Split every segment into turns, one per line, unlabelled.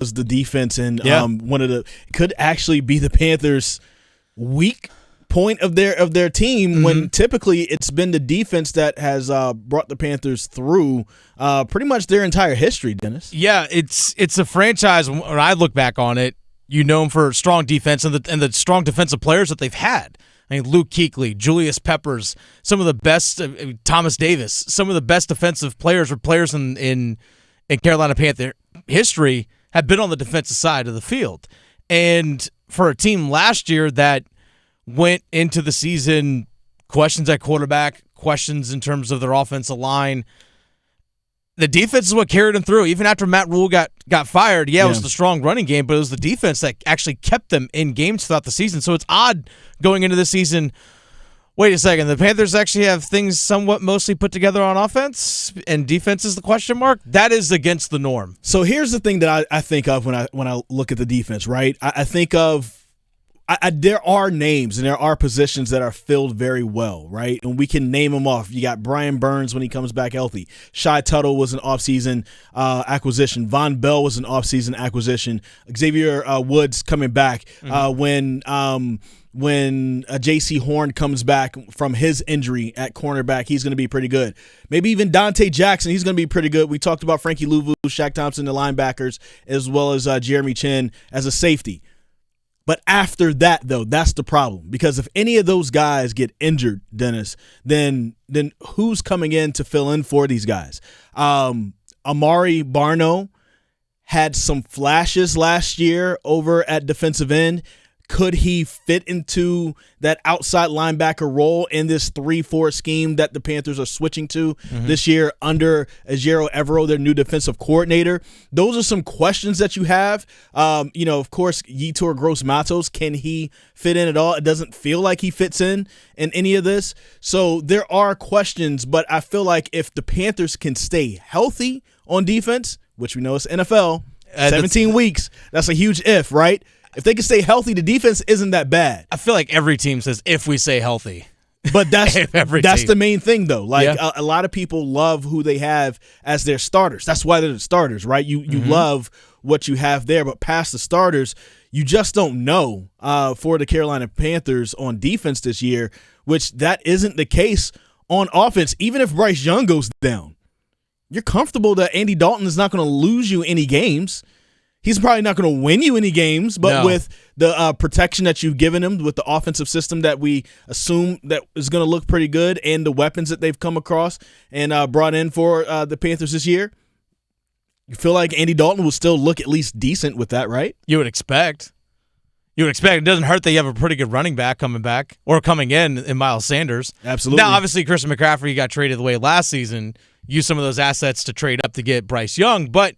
was the defense, and could actually be the Panthers' weak point of their team, when typically it's been the defense that has brought the Panthers through pretty much their entire history, Dennis.
Yeah, it's a franchise. When I look back on it, you know them for strong defense and the strong defensive players that they've had. I mean, Luke Kuechly, Julius Peppers, some of the best, Thomas Davis, some of the best defensive players in Carolina Panther history have been on the defensive side of the field. And for a team last year that went into the season, questions at quarterback, questions in terms of their offensive line, the defense is what carried them through. Even after Matt Rule got fired, it was the strong running game, but it was the defense that actually kept them in games throughout the season. So it's odd going into the season, wait a second, the Panthers actually have things somewhat mostly put together on offense, and defense is the question mark? That is against the norm.
So here's the thing that I think of when I look at the defense, right? I think of there are names and there are positions that are filled very well, right? And we can name them off. You got Brian Burns when he comes back healthy. Shai Tuttle was an offseason acquisition. Von Bell was an offseason acquisition. Xavier Woods coming back when J.C. Horn comes back from his injury at cornerback, he's going to be pretty good. Maybe even Dante Jackson, he's going to be pretty good. We talked about Frankie Louvu, Shaq Thompson, the linebackers, as well as Jeremy Chin as a safety. But after that, though, that's the problem. Because if any of those guys get injured, Dennis, then who's coming in to fill in for these guys? Amari Barno had some flashes last year over at defensive end. Could he fit into that outside linebacker role in this 3-4 scheme that the Panthers are switching to this year under Ajero Evero, their new defensive coordinator? Those are some questions that you have. Of course, Yetur Gross-Matos, can he fit in at all? It doesn't feel like he fits in any of this. So there are questions, but I feel like if the Panthers can stay healthy on defense, which we know is NFL, 17 weeks, that's a huge if, right? If they can stay healthy, the defense isn't that bad.
I feel like every team says if we stay healthy.
But that's the main thing, though. A lot of people love who they have as their starters. That's why they're the starters, right? You love what you have there, but past the starters, you just don't know for the Carolina Panthers on defense this year, which that isn't the case on offense. Even if Bryce Young goes down, you're comfortable that Andy Dalton is not going to lose you any games. He's probably not going to win you any games, but with the protection that you've given him, with the offensive system that we assume that is going to look pretty good, and the weapons that they've come across and brought in for the Panthers this year, you feel like Andy Dalton will still look at least decent with that, right?
You would expect. It doesn't hurt that you have a pretty good running back coming back or coming in Miles Sanders.
Absolutely.
Now, obviously, Christian McCaffrey got traded away last season. Used some of those assets to trade up to get Bryce Young, but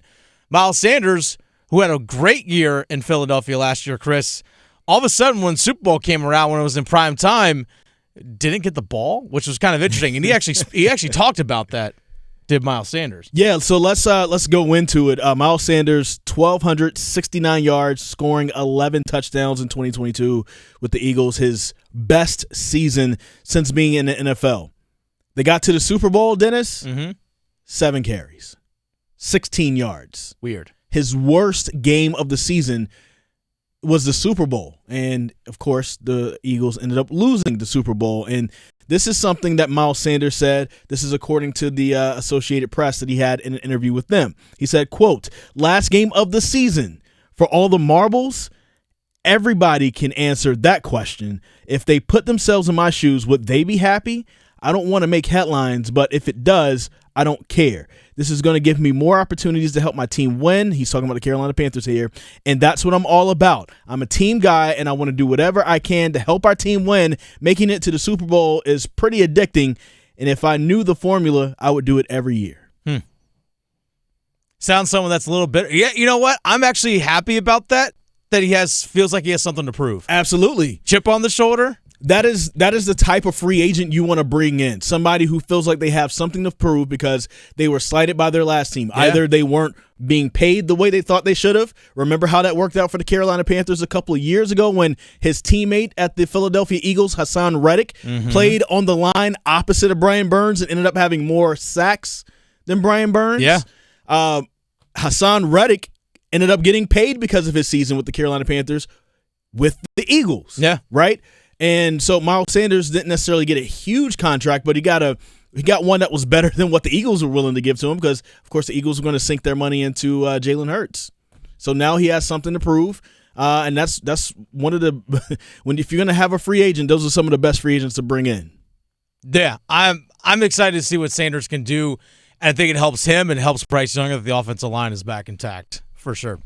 Miles Sanders, who had a great year in Philadelphia last year, Chris, all of a sudden when Super Bowl came around, when it was in prime time, didn't get the ball, which was kind of interesting. And he actually talked about that, did Miles Sanders.
Yeah, so let's go into it. Miles Sanders, 1,269 yards, scoring 11 touchdowns in 2022 with the Eagles, his best season since being in the NFL. They got to the Super Bowl, Dennis, 7 carries, 16 yards.
Weird.
His worst game of the season was the Super Bowl. And, of course, the Eagles ended up losing the Super Bowl. And this is something that Miles Sanders said. This is according to the Associated Press that he had in an interview with them. He said, quote, "Last game of the season. For all the marbles, everybody can answer that question. If they put themselves in my shoes, would they be happy? I don't want to make headlines, but if it does, I don't care. This is going to give me more opportunities to help my team win." He's talking about the Carolina Panthers here. "And that's what I'm all about. I'm a team guy, and I want to do whatever I can to help our team win. Making it to the Super Bowl is pretty addicting, and if I knew the formula, I would do it every year."
Sounds someone that's a little bit. Yeah, you know what? I'm actually happy about that he feels like he has something to prove.
Absolutely.
Chip on the shoulder.
That is the type of free agent you want to bring in. Somebody who feels like they have something to prove because they were slighted by their last team. Yeah. Either they weren't being paid the way they thought they should have. Remember how that worked out for the Carolina Panthers a couple of years ago when his teammate at the Philadelphia Eagles, Hassan Reddick, played on the line opposite of Brian Burns and ended up having more sacks than Brian Burns.
Yeah.
Hassan Reddick ended up getting paid because of his season with the Carolina Panthers with the Eagles.
Yeah.
Right? And so Miles Sanders didn't necessarily get a huge contract, but he got one that was better than what the Eagles were willing to give to him because, of course, the Eagles were going to sink their money into Jalen Hurts. So now he has something to prove, and that's one of the if you're going to have a free agent, those are some of the best free agents to bring in.
Yeah, I'm excited to see what Sanders can do, and I think it helps him and helps Bryce Young that the offensive line is back intact for sure.